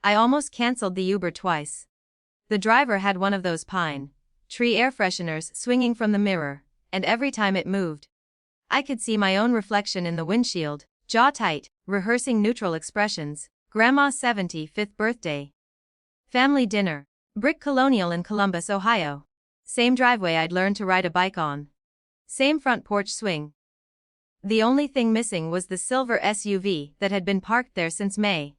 I almost cancelled the Uber twice. The driver had one of those pine tree air fresheners swinging from the mirror, and every time it moved, I could see my own reflection in the windshield, jaw tight, rehearsing neutral expressions. Grandma's 75th birthday. Family dinner. Brick Colonial in Columbus, Ohio. Same driveway I'd learned to ride a bike on. Same front porch swing. The only thing missing was the silver SUV that had been parked there since May.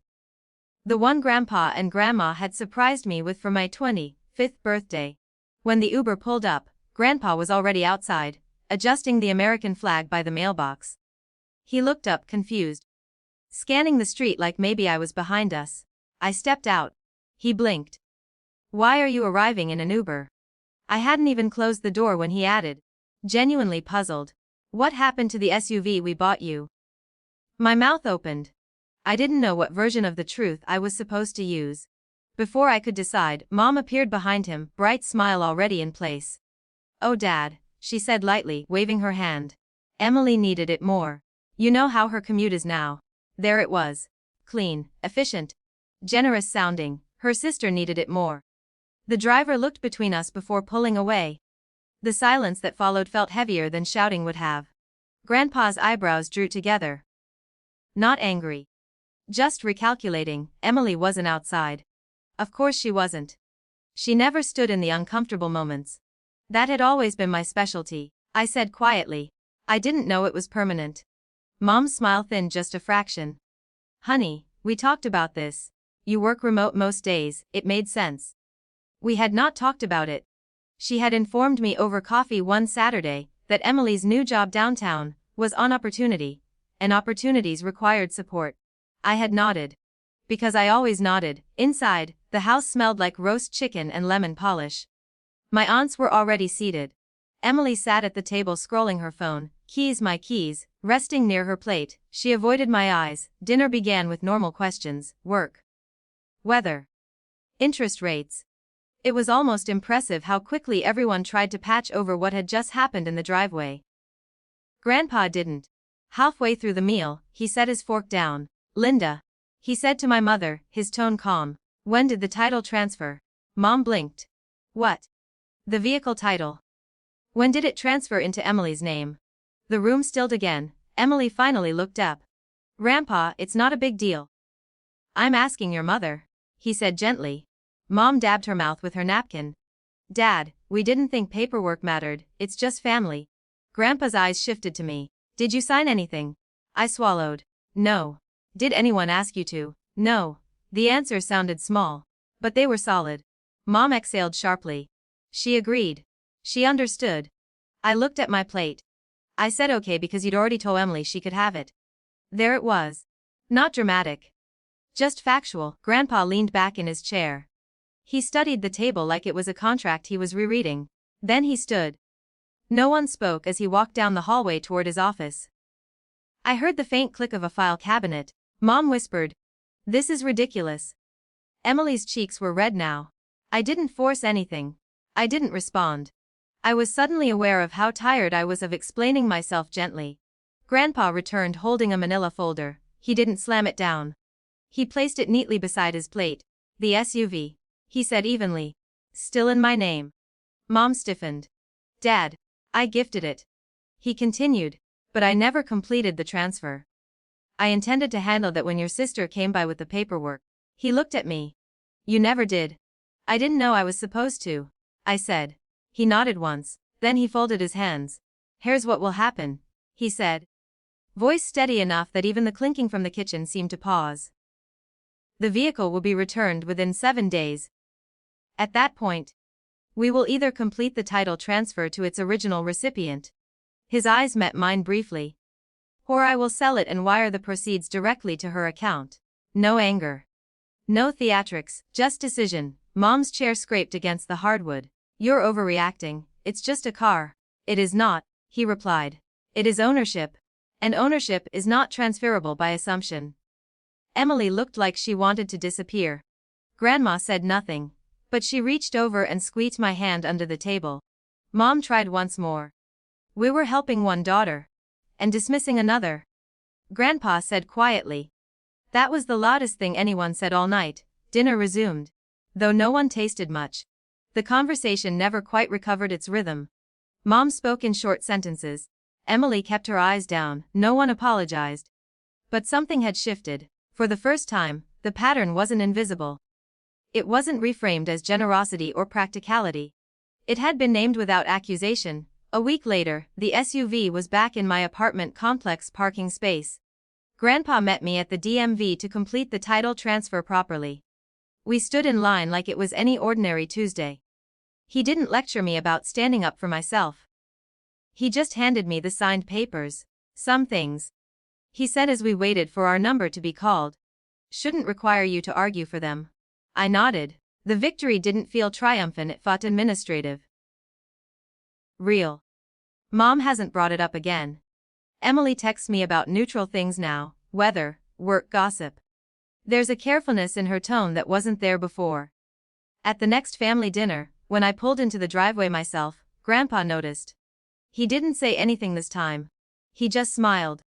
The one Grandpa and Grandma had surprised me with for my 25th birthday. When the Uber pulled up, Grandpa was already outside, adjusting the American flag by the mailbox. He looked up, confused, scanning the street like maybe I was behind us. I stepped out. He blinked. "Why are you arriving in an Uber?" I hadn't even closed the door when he added, genuinely puzzled, "What happened to the SUV we bought you?" My mouth opened. I didn't know what version of the truth I was supposed to use. Before I could decide, Mom appeared behind him, bright smile already in place. "Oh, Dad," she said lightly, waving her hand. "Emily needed it more. You know how her commute is now." There it was. Clean, efficient, generous sounding. Her sister needed it more. The driver looked between us before pulling away. The silence that followed felt heavier than shouting would have. Grandpa's eyebrows drew together. Not angry. Just recalculating. Emily wasn't outside. Of course she wasn't. She never stood in the uncomfortable moments. That had always been my specialty, I said quietly. I didn't know it was permanent. Mom's smile thinned just a fraction. "Honey, we talked about this. You work remote most days," it made sense. We had not talked about it. She had informed me over coffee one Saturday that Emily's new job downtown was on opportunity, and opportunities required support. I had nodded. Because I always nodded. Inside, the house smelled like roast chicken and lemon polish. My aunts were already seated. Emily sat at the table scrolling her phone, keys my keys, resting near her plate. She avoided my eyes. Dinner began with normal questions, work, weather, interest rates. It was almost impressive how quickly everyone tried to patch over what had just happened in the driveway. Grandpa didn't. Halfway through the meal, he set his fork down. "Linda," he said to my mother, his tone calm. "When did the title transfer?" Mom blinked. "What?" "The vehicle title. When did it transfer into Emily's name?" The room stilled again. Emily finally looked up. "Grandpa, it's not a big deal." "I'm asking your mother," he said gently. Mom dabbed her mouth with her napkin. "Dad, we didn't think paperwork mattered, it's just family." Grandpa's eyes shifted to me. "Did you sign anything?" I swallowed. "No." "Did anyone ask you to?" "No." The answer sounded small, but they were solid. Mom exhaled sharply. She agreed. She understood. I looked at my plate. I said okay because you'd already told Emily she could have it. There it was. Not dramatic. Just factual. Grandpa leaned back in his chair. He studied the table like it was a contract he was rereading. Then he stood. No one spoke as he walked down the hallway toward his office. I heard the faint click of a file cabinet. Mom whispered, "This is ridiculous." Emily's cheeks were red now. I didn't force anything. I didn't respond. I was suddenly aware of how tired I was of explaining myself gently. Grandpa returned holding a manila folder. He didn't slam it down. He placed it neatly beside his plate. "The SUV," he said evenly. "Still in my name." Mom stiffened. "Dad, I gifted it," he continued, "but I never completed the transfer. I intended to handle that when your sister came by with the paperwork." He looked at me. "You never did." "I didn't know I was supposed to," I said. He nodded once, then he folded his hands. "Here's what will happen," he said. Voice steady enough that even the clinking from the kitchen seemed to pause. "The vehicle will be returned within 7 days. At that point, we will either complete the title transfer to its original recipient." His eyes met mine briefly. "Or I will sell it and wire the proceeds directly to her account." No anger. No theatrics, just decision. Mom's chair scraped against the hardwood. "You're overreacting, it's just a car." "It is not," he replied. "It is ownership. And ownership is not transferable by assumption." Emily looked like she wanted to disappear. Grandma said nothing, but she reached over and squeezed my hand under the table. Mom tried once more. "We were helping one daughter and dismissing another." Grandpa said quietly. "That was the loudest thing anyone said all night. Dinner resumed. Though no one tasted much. The conversation never quite recovered its rhythm. Mom spoke in short sentences. Emily kept her eyes down, no one apologized. But something had shifted. For the first time, the pattern wasn't invisible. It wasn't reframed as generosity or practicality. It had been named without accusation. A week later, the SUV was back in my apartment complex parking space. Grandpa met me at the DMV to complete the title transfer properly. We stood in line like it was any ordinary Tuesday. He didn't lecture me about standing up for myself. He just handed me the signed papers. Some things, he said as we waited for our number to be called, shouldn't require you to argue for them. I nodded. The victory didn't feel triumphant, it felt administrative. Real. Mom hasn't brought it up again. Emily texts me about neutral things now, weather, work gossip. There's a carefulness in her tone that wasn't there before. At the next family dinner, when I pulled into the driveway myself, Grandpa noticed. He didn't say anything this time. He just smiled.